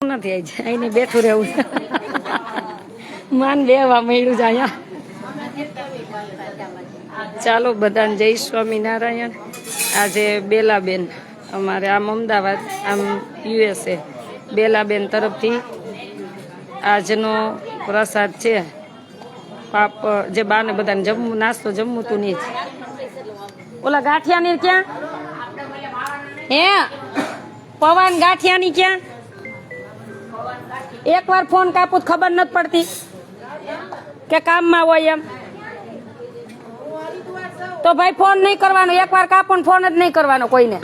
નથી આવી જાય અહીં બેઠું રહેવું માન બેવા મળ્યું છે અહીંયા. ચાલો બધાને જય સ્વામિનારાયણ. આજે બેલાબેન અમારે આમ અમદાવાદ આમ યુએસએ બેલાબેન તરફથી આજનો પ્રસાદ છે. પાપ જે બાને બધાને જમવું નાસ્તો જમવું તું નહીં. ઓલા ગાંઠિયાની ક્યાં હે પવન ગાંઠિયાની ક્યાં? એક વાર ફોન કાપું ખબર નથી પડતી કે કામમાં હોય એમ. તો ભાઈ ફોન નહીં કરવાનો, એક વાર કાપો ફોન જ નહીં કરવાનો કોઈને.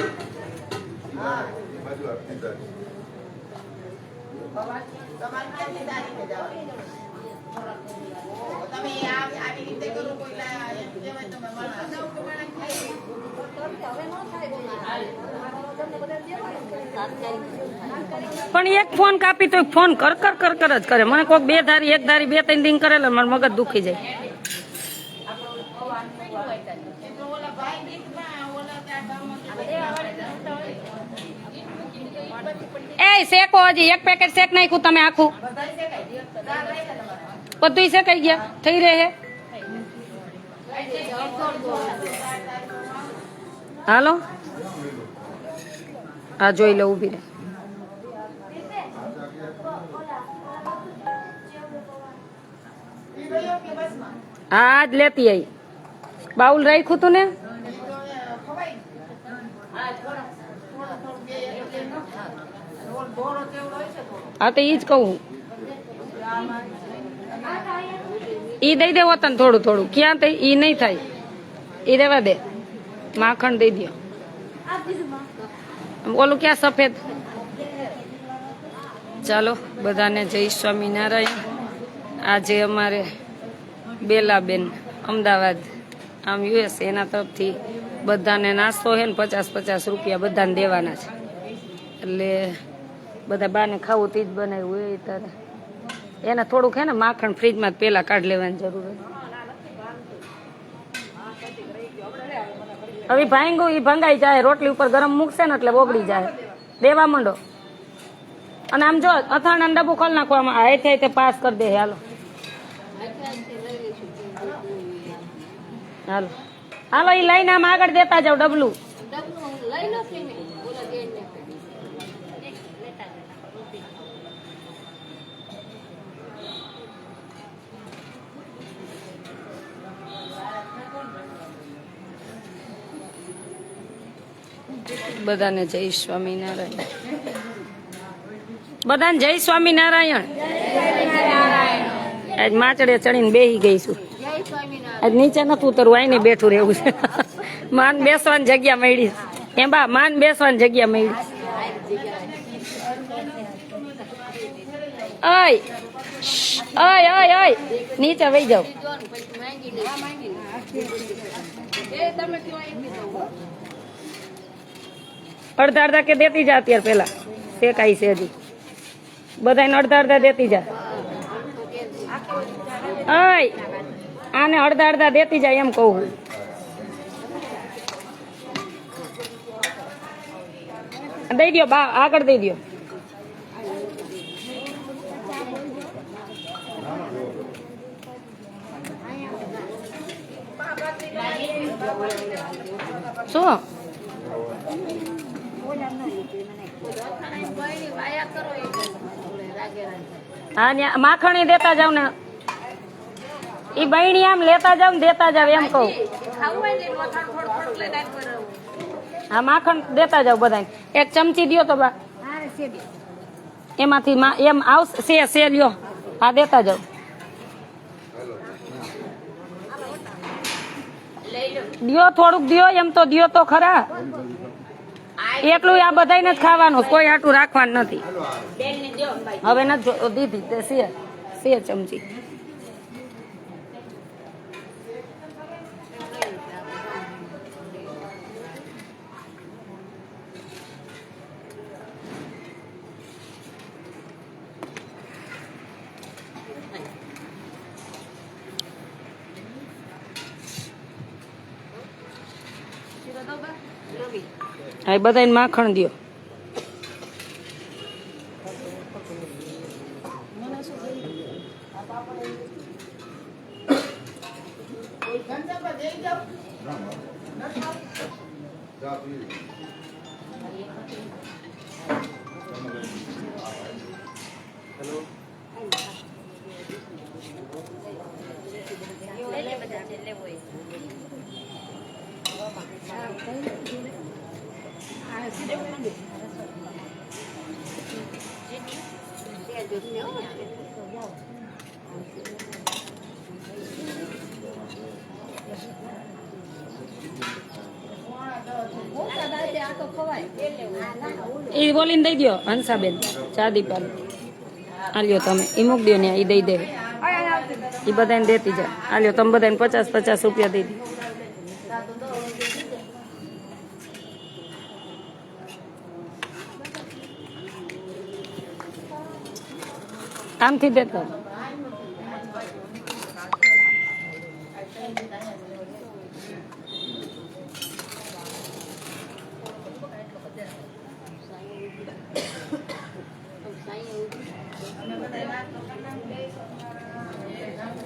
પણ એક ફોન કાપી તો ફોન કર કર કર કર જ કરે. મને કોઈક બે ધારી એક ધારી બે ત્રણ દિન કરેલા મારું મગજ દુખી જાય. એ શેકો હજી એક પેકેટ શેક નાખ્યું તમે આખું બધું શેકાઈ ગયા થઈ રહે. હાલો આ જોઈ લો ઉભી રહે. હા જ લેતી આવી બાઉલ રાખ્યું તું ને. હા તો ઈ જ કહું ઈ દઈ દેવો તને થોડું થોડું. ક્યાં થઈ ઈ નહીં થાય ઈ દેવા દે. માખણ દઈ દો. ઓલું ક્યાં સફેદ. ચાલો બધાને જય સ્વામિનારાયણ. આજે અમારે બેલાબેન અમદાવાદ આમ યુએસ એના તરફથી બધાને નાસ્તો છે ને 50-50 રૂપિયા બધાને દેવાના છે. એટલે બધા બાને ખાવું તે જ બનાવ્યું હોય ત્યારે એને થોડુંક હે ને માખણ ફ્રીજમાં પેલા કાઢી લેવાની જરૂર હતી. હવે ભાંગું એ ભંગાઈ જાય. રોટલી ઉપર ગરમ મૂકશે ને એટલે ઓગળી જાય. દેવા માંડો. અને આમ જો અથાણા ડબ્બુ ખોલ નાખવામાં આ તે પાસ કરી દે. હાલો હાલો હાલો એ લઈને આમ આગળ દેતા જાવ ડબલું. બધાને જય સ્વામિનારાયણ. બધાને જય સ્વામિનારાયણ. આજ માચડે ચડીને બેહી ગઈ છું. આજ નીચે નથી ઉતરવું આઈને બેઠું રહેવું છે. માન બેસવાની જગ્યા મળી એમ બા માન બેસવાની જગ્યા મળી. ઓય ઓય ઓય ઓય નીચે વહી જાવ. અડધા અડધા કે દેતી જા. અત્યારે પેલા શેકાઈ છે હજી બધાને અડધા અડધા દેતી જા. ઓય આને અડધા અડધા દેતી જાય એમ કહું. દઈ દો બા આગળ દઈ દો. શું હા માખણી દેતા જાવ ને. ઈ બહેણી આમ લેતા જાવ ને દેતા જાવ એમ કહું. હા માખણ દેતા જાવ બધા. એક ચમચી દો તો બા એમાંથી એમ આવશે સે લ્યો. હા દેતા જાવ. દિયો થોડુંક દિયો એમ તો દિયો તો ખરા. એટલું આ બધાને જ ખાવાનું કોઈ આટલું રાખવાનું નથી. હવે નથી દીધી તે સે ચમચી. હા બધાને માખણ દો. એ બોલીને દઈ દો હંસાબેન ચાદીપાલ આલ્યો તમે એ મૂક દો ને એ દઈ દે એ બધાને દેતી જાય આલ્યો તમે બધાને 50-50 રૂપિયા દઈ દે આમથી દેતા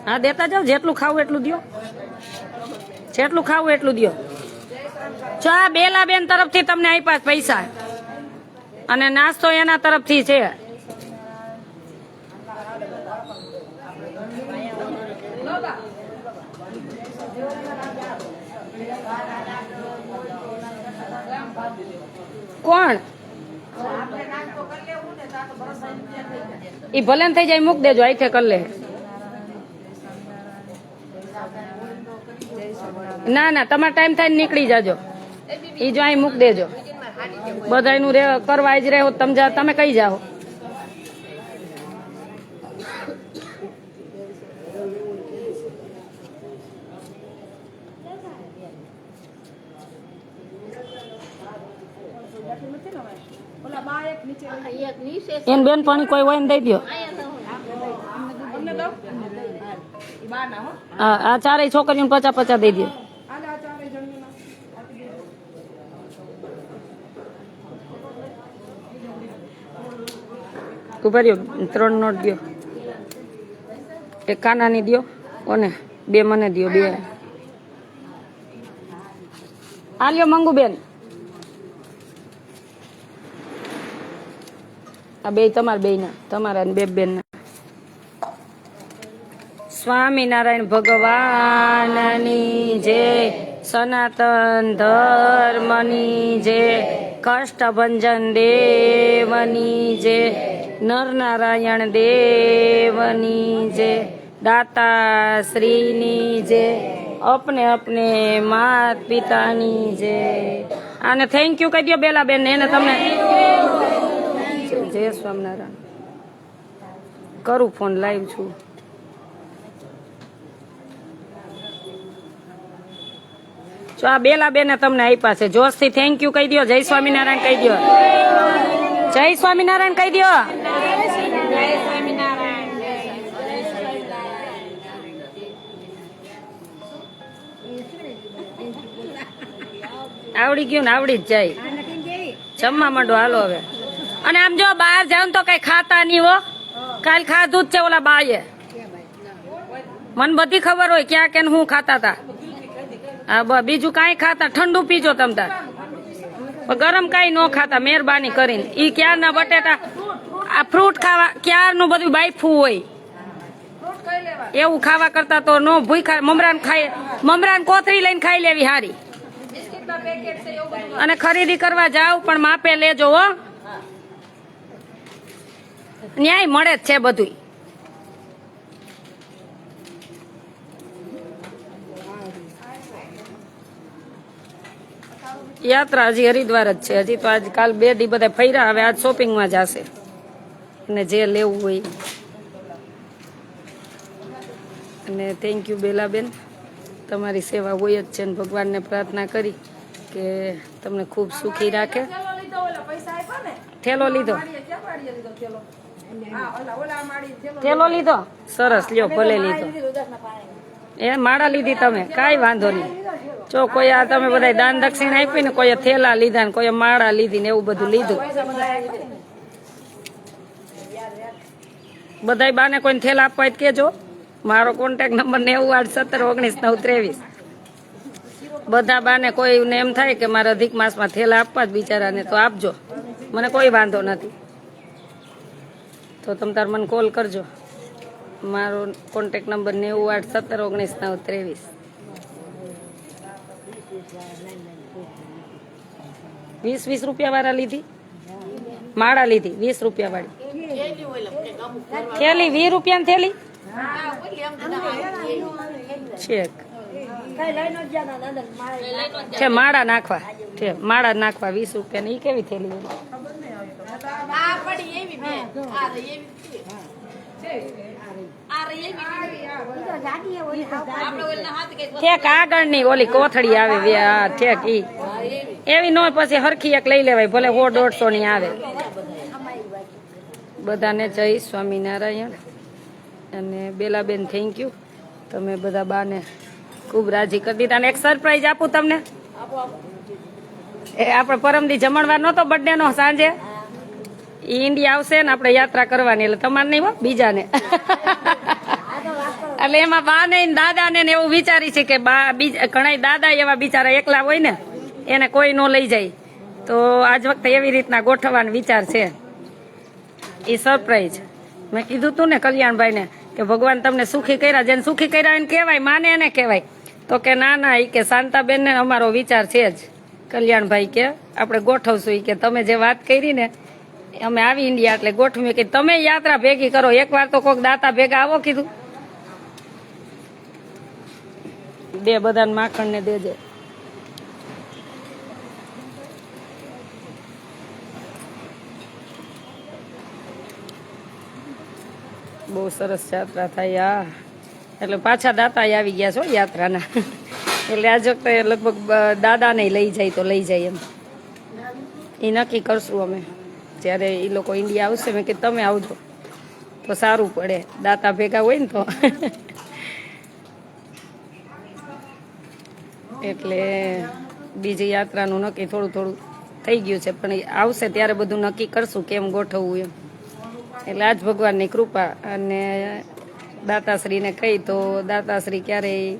હા દેતા જાવ જેટલું ખાવું એટલું દો જેટલું ખાવું એટલું દો જો આ બેલાબેન તરફથી તમને આપ્યા પૈસા અને નાસ્તો એના તરફથી છે કોણ ઈ ભલે ને થઈ જાય મૂક દેજો આઈથે કર લે ના ના તમારો ટાઈમ થાય ને નીકળી જાજો ઈ જો અહીં મૂક દેજો બધાયનું રે કરવા જ રહો તમે કઈ જાઓ એન બેન પાણી કોઈ હોય ને દઈ દો હા આ ચારેય છોકરીઓને 50-50 દઈ દો ઉભર્યો 3 નોટ દો એક કાનાની દો અને 2 મને દો 2 આલ્યો મંગુ બેન આ બે તમારા બેયના તમારા ને 2 બેનના સ્વામિનારાયણ ભગવાનની જય સનાતન ધર્મની જય કષ્ટભંજન દેવની જય નરનારાયણ દેવની જય દાતા શ્રીની જય અપને અપને માત પિતાની જય આને થેન્ક યુ કહી દો બેલાબેન ને એને તમને જય સ્વામિનારાયણ કરું ફોન લાઈવ છું જો આ બેલાબેને તમને આપ્યા છે જોશથી થેન્ક યુ કહી દો જય સ્વામિનારાયણ કહી દો જય સ્વામિનારાયણ કહી દો આવડી ગયું ને આવડી જ જાય જમવા માંડો હાલો હવે અને આમ જો બહાર જાવ તો કઈ ખાતા નહીં હો કાલ ખાધું જ છે ઓલા બાએ મને બધી ખબર હોય ક્યાં કે હું ખાતા હતા હા બીજું કાંઈ ખાતા ઠંડુ પીજો તમ તાર ગરમ કાંઈ ન ખાતા મહેરબાની કરીને ઈ ક્યારના બટેટા આ ફ્રૂટ ખાવા ક્યારનું બધું બાયફું હોય એવું ખાવા કરતા તો નો ભૂખા મમરાન ખાય મમરાન કોથરી લઈને ખાઈ લેવી હારી અને ખરીદી કરવા જાવ પણ માપે લેજો હો ન્યાય મળે જ છે બધું યાત્રા હજી હરિદ્વાર જ છે હજી તો આજ કાલ 2 દી બધા ફર્યા હવે આજ શોપિંગમાં જશે અને જે લેવું હોય અને થેન્ક યુ બેલાબેન તમારી સેવા હોય જ છે ને ભગવાનને પ્રાર્થના કરી કે તમને ખૂબ સુખી રાખે થેલો લીધો થેલો લીધો સરસ લ્યો ભલે લીધો એ માળા લીધી તમે કાંઈ વાંધો નહીં જો કોઈ આ તમે બધા દાન દક્ષિણ આપી ને કોઈ થેલા લીધા ને કોઈ માળા લીધી ને એવું બધું લીધું બધાય બાને કોઈને થેલા આપવા હોય તો કેજો. મારો કોન્ટેક્ટ નંબર 98171993. બધા બાને કોઈને એમ થાય કે મારે અધિક માસમાં થેલા આપવા જ બિચારાને તો આપજો, મને કોઈ વાંધો નથી. તો તમ તાર મને કોલ કરજો. મારો કોન્ટેક્ટ નંબર 98171993. 20 રૂપિયા વાળા લીધી, માળા લીધી 20 રૂપિયા વાળી થેલી, 20 રૂપિયા થેલી છે. માળા નાખવા છે, માળા નાખવા 20 રૂપિયા ની. કેવી થેલી ઠેક આગળ ની ઓલી કોથળી આવે ઠેક ઈ એવી નો, પછી હરખી એક લઈ લેવાય, ભલે 100-150 ની આવે. બધાને જય સ્વામિનારાયણ. અને બેલાબેન થેન્ક યુ, તમે બધા બાને ખૂબ રાજી કરી દીધા. અને એક સરપ્રાઈઝ આપું તમને. એ આપણે પરમદી જમણવાર નહોતો બર્થડે નો સાંજે, ઈ ઇન્ડિયા આવશે ને આપણે યાત્રા કરવાની, એટલે તમારે નહીં હો, બીજાને. એટલે એમાં બા ને દાદા ને એવું વિચારી છે કે બા ઘણા દાદા એવા બિચારા એકલા હોય ને, એને કોઈ નો લઈ જાય, તો આજ વખતે એવી રીતના ગોઠવવાનો વિચાર છે. એ સરપ્રાઈઝ મેં કીધું તું ને કલ્યાણભાઈ ને કે ભગવાન તમને સુખી કર્યા, જેને સુખી કર્યા એને કહેવાય, માને એને કહેવાય. તો કે ના એ કે શાંતાબેન ને અમારો વિચાર છે જ. કલ્યાણભાઈ કે આપણે ગોઠવશું, કે તમે જે વાત કરી ને અમે આવી ઇન્ડિયા એટલે ગોઠવી, કે તમે યાત્રા ભેગી કરો, એકવાર તો કોઈક દાતા ભેગા આવો કીધું. બે બધાને માખણ ને દેજે. બહુ સરસ યાત્રા થાય. એટલે પાછા દાતા આવી ગયા છો યાત્રાના. એટલે આજ વખતે લગભગ દાદાને લઈ જાય તો લઈ જાય એમ એ નક્કી કરશું અમે. જ્યારે એ લોકો ઇન્ડિયા આવશે મેં કે તમે આવજો તો સારું પડે, દાતા ભેગા હોય ને તો. એટલે બીજી યાત્રાનું નક્કી થોડું થઈ ગયું છે, પણ આવશે ત્યારે બધું નક્કી કરશું કેમ ગોઠવવું એમ. એટલે આજ ભગવાનની કૃપા. અને દાતાશ્રીને કહી તો દાતાશ્રી ક્યારેય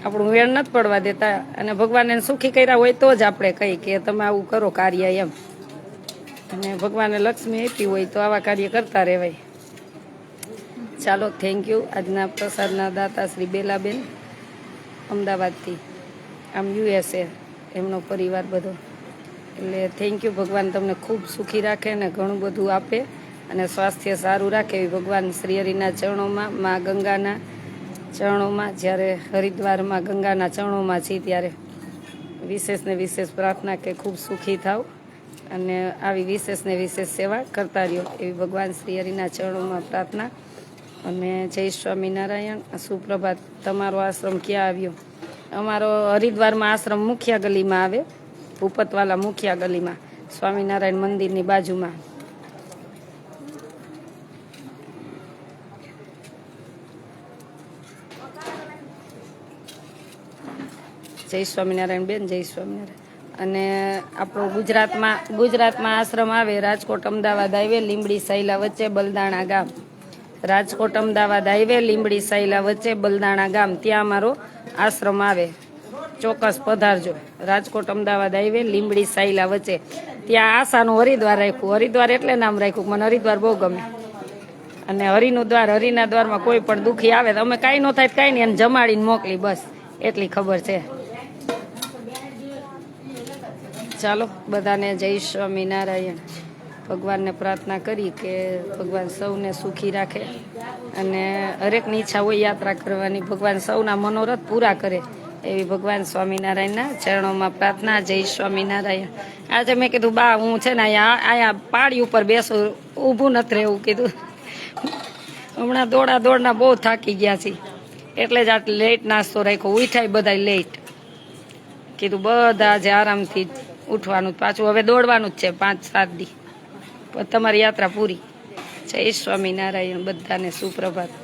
આપણું વેણ નથી પડવા દેતા, અને ભગવાનને સુખી કર્યા હોય તો જ આપણે કહી કે તમે આવું કરો કાર્ય એમ. અને ભગવાને લક્ષ્મી આપી હોય તો આવા કાર્ય કરતા રહેવાય. ચાલો, થેન્ક યુ. આજના પ્રસાદના દાતાશ્રી બેલાબેન અમદાવાદથી, આમ USA એમનો પરિવાર બધો. એટલે થેન્ક યુ. ભગવાન તમને ખૂબ સુખી રાખે ને ઘણું બધું આપે અને સ્વાસ્થ્ય સારું રાખે એવી ભગવાન શ્રી હરિના ચરણોમાં, મા ગંગાના ચરણોમાં, જ્યારે હરિદ્વારમાં ગંગાના ચરણોમાં છીએ ત્યારે વિશેષ ને વિશેષ પ્રાર્થના કે ખૂબ સુખી થાવ અને આવી વિશેષ ને વિશેષ સેવા કરતા રહ્યો એવી ભગવાન શ્રી હરિના ચરણોમાં પ્રાર્થના. અને જય સ્વામિનારાયણ. સુપ્રભાત. તમારો આશ્રમ ક્યાં આવ્યો? અમારો હરિદ્વારમાં આશ્રમ મુખ્ય ગલીમાં આવે, ભૂપતવાલા મુખ્ય ગલીમાં, સ્વામિનારાયણ મંદિરની બાજુમાં. જય સ્વામિનારાયણ બેન, જય સ્વામિનારાયણ. અને આપણો ગુજરાતમાં આશ્રમ આવે રાજકોટ અમદાવાદ હાઈવે, લીંબડી સાયલા વચ્ચે બલદાણા ગામ. રાજકોટ અમદાવાદ હાઈવે, લીંબડી સાયલા વચ્ચે બલદાણા ગામ, ત્યાં અમારો આશ્રમ આવે. ચોક્કસ પધારજો. રાજકોટ અમદાવાદ હાઈવે, લીંબડી સાયલા વચ્ચે. ત્યાં આશાનું હરિદ્વાર રાખ્યું. હરિદ્વાર એટલે નામ રાખ્યું, મને હરિદ્વાર બહુ ગમે. અને હરિનું દ્વાર, હરિના દ્વારમાં કોઈ પણ દુઃખી આવે તો અમે કાંઈ ન થાય કાંઈ નહીં, એને જમાડીને મોકલી, બસ એટલી ખબર છે. ચાલો, બધાને જય સ્વામિનારાયણ. ભગવાનને પ્રાર્થના કરી કે ભગવાન સૌને સુખી રાખે અને હરેકની ઈચ્છા હોય યાત્રા કરવાની, ભગવાન સૌના મનોરથ પૂરા કરે એવી ભગવાન સ્વામિનારાયણના ચરણોમાં પ્રાર્થના. જય સ્વામિનારાયણ. આજે મેં કીધું બા હું છે ને અહીંયા પાડી ઉપર બેસું, ઊભું નથી રહેવું કીધું. હમણાં દોડના બહુ થાકી ગયા છીએ એટલે જ આ લેટ નાસ્તો રાખ્યો. ઉઠાય બધા લેટ, કીધું બધા આજે આરામથી ઉઠવાનું, પાછું હવે દોડવાનું જ છે 5-7 દી. તમારી યાત્રા પૂરી. જય સ્વામિનારાયણ. બધાને સુપ્રભાત.